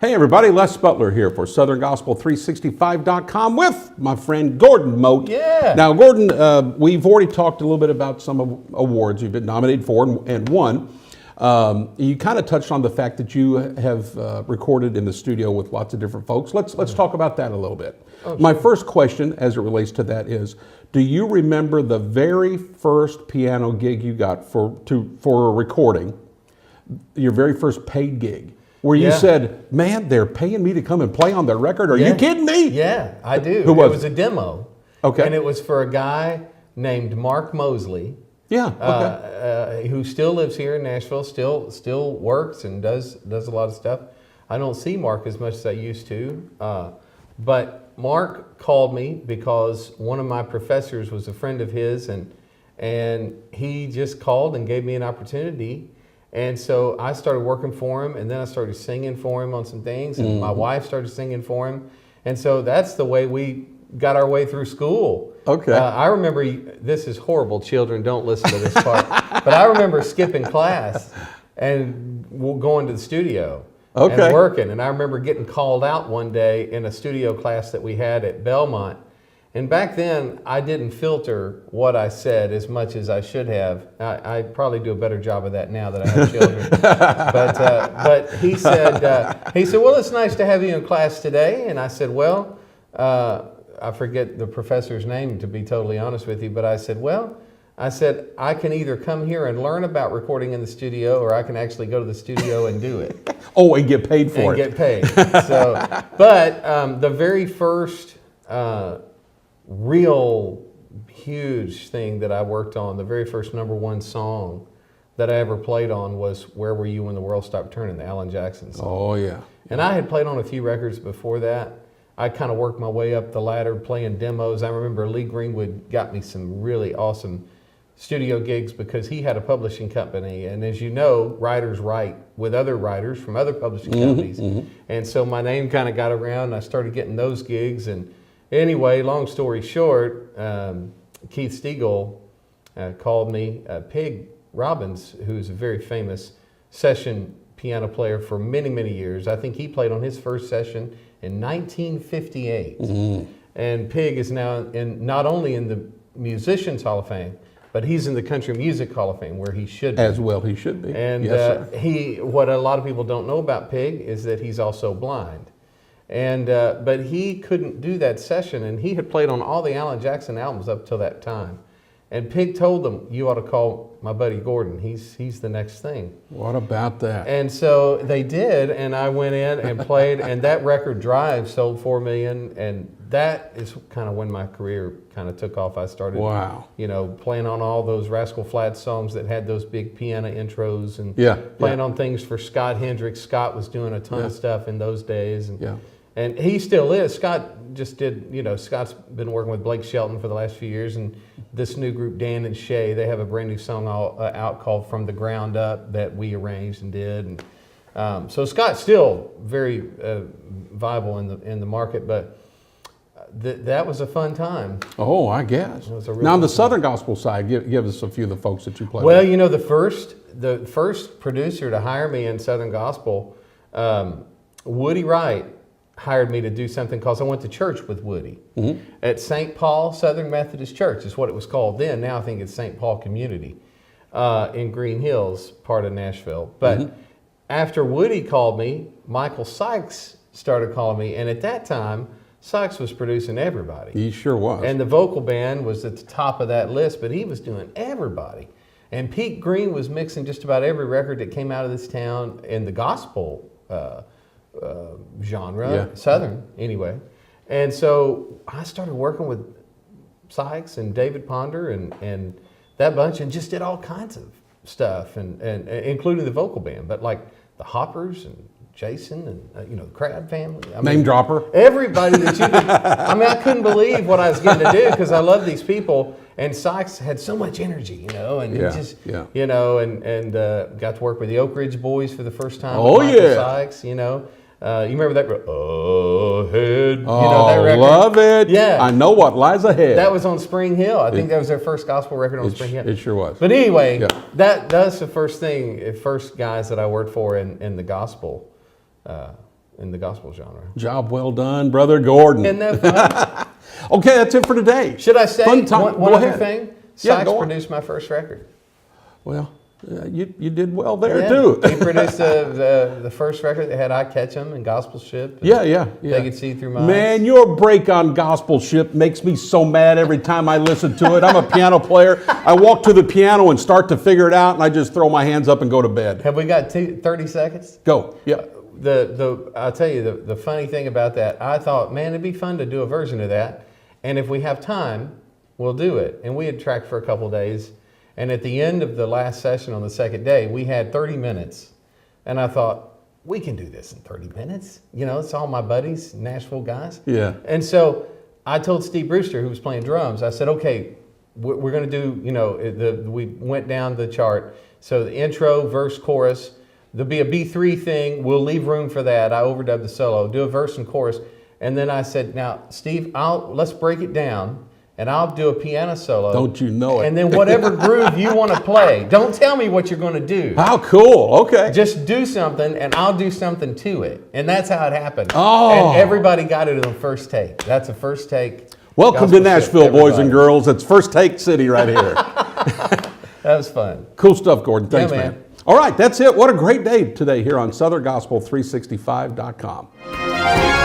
Hey everybody, Les Butler here for SouthernGospel365.com with my friend Gordon Mote. Yeah. Now Gordon, we've already talked a little bit about some awards you've been nominated for and won. You kind of touched on the fact that you have recorded in the studio with lots of different folks. Let's talk about that a little bit. Oh, my sure. first question as it relates to that is, do you remember the very first piano gig you got for a recording, your very first paid gig? Where you said, man, they're paying me to come and play on their record? Are you kidding me? Yeah, I do. Who was it? Was a demo. Okay. And it was for a guy named Mark Mosley. Yeah, okay. Who still lives here in Nashville, still works and does a lot of stuff. I don't see Mark as much as I used to. But Mark called me because one of my professors was a friend of his, and he just called and gave me an opportunity. And so I started working for him, and then I started singing for him on some things, and my wife started singing for him. And so that's the way we got our way through school. Okay. I remember, this is horrible, children, don't listen to this part, but I remember skipping class and going to the studio and working. And I remember getting called out one day in a studio class that we had at Belmont. And back then, I didn't filter what I said as much as I should have. I probably do a better job of that now that I have children. But he said, well, it's nice to have you in class today. And I said, well, I forget the professor's name, to be totally honest with you. But I said, I can either come here and learn about recording in the studio, or I can actually go to the studio and do it. Oh, and get paid for it. And get paid. So, but the very first real huge thing that I worked on, the very first #1 song that I ever played on was "Where Were You When the World Stopped Turning," the Alan Jackson song. Oh yeah. And I had played on a few records before that. I kind of worked my way up the ladder playing demos. I remember Lee Greenwood got me some really awesome studio gigs because he had a publishing company. And as you know, writers write with other writers from other publishing companies. And so my name kind of got around, and I started getting those gigs. And anyway, long story short, Keith Stegall called me. Pig Robbins, who's a very famous session piano player for many, many years. I think he played on his first session in 1958. And Pig is now not only in the Musicians Hall of Fame, but he's in the Country Music Hall of Fame, where he should be. As well he should be. And yes, what a lot of people don't know about Pig is that he's also blind. And but he couldn't do that session, and he had played on all the Alan Jackson albums up till that time. And Pig told them, "You ought to call my buddy Gordon. He's the next thing." What about that? And so they did, and I went in and played, and that record, Drive, sold 4 million, and that is kind of when my career kind of took off. I started, playing on all those Rascal Flatts songs that had those big piano intros, and playing on things for Scott Hendricks. Scott was doing a ton of stuff in those days, and he still is. Scott just did, Scott's been working with Blake Shelton for the last few years, and this new group, Dan and Shay, they have a brand new song out called From the Ground Up that we arranged and did. And so Scott's still very viable in the market, but that was a fun time. Oh, I guess. Now on the Southern Gospel side, give us a few of the folks that you played with. Well, the first producer to hire me in Southern Gospel, Woody Wright, hired me to do something called, I went to church with Woody at St. Paul Southern Methodist Church is what it was called then. Now I think it's St. Paul Community in Green Hills, part of Nashville. But after Woody called me, Michael Sykes started calling me. And at that time, Sykes was producing everybody. He sure was. And the vocal band was at the top of that list, but he was doing everybody. And Pete Green was mixing just about every record that came out of this town in the gospel genre, Southern anyway. And so I started working with Sykes and David Ponder and that bunch, and just did all kinds of stuff, and including the vocal band, but like the Hoppers and Jason and the Crab family. Name dropper. Everybody that you could. I couldn't believe what I was getting to do, because I love these people. And Sykes had so much energy, and he just, and got to work with the Oak Ridge Boys for the first time. Oh, Michael Sykes, you remember that? Ahead. That record? Love it. Yeah. I know what lies ahead. That was on Spring Hill. I think that was their first gospel record on Spring Hill. It sure was. But anyway, that's the first guys that I worked for in the gospel in the gospel genre. Job well done, Brother Gordon. Isn't that fun? Okay, that's it for today. Should I say Fun time. one Go other ahead. thing? Yeah, Sykes go on. produced my first record. Well, you did well there Yeah. too. He produced the first record that had I Catch 'Em and Gospel Ship. And Yeah. They Could See Through My Eyes. Man, your break on Gospel Ship makes me so mad every time I listen to it. I'm a piano player. I walk to the piano and start to figure it out, and I just throw my hands up and go to bed. Have we got 30 seconds? Go. Yeah. I'll tell you the funny thing about that. I thought, man, it'd be fun to do a version of that, and if we have time, we'll do it. And we had tracked for a couple days, and at the end of the last session on the second day, we had 30 minutes, and I thought, we can do this in 30 minutes. You know, it's all my buddies, Nashville guys. Yeah. And so I told Steve Brewster, who was playing drums, I said, okay, we're going to do, you know, we went down the chart. So the intro, verse, chorus. There'll be a B3 thing. We'll leave room for that. I overdubbed the solo. Do a verse and chorus. And then I said, now, Steve, let's break it down, and I'll do a piano solo. Don't you know it? And then whatever groove you want to play. Don't tell me what you're going to do. How cool. Okay. Just do something, and I'll do something to it. And that's how it happened. Oh. And everybody got it on first take. That's a first take. Welcome Gospel to Ship, Nashville, boys and everybody. girls. It's First Take City right here. That was fun. Cool stuff, Gordon. Thanks, Yeah, man. man. All right, that's it. What a great day today here on SouthernGospel365.com.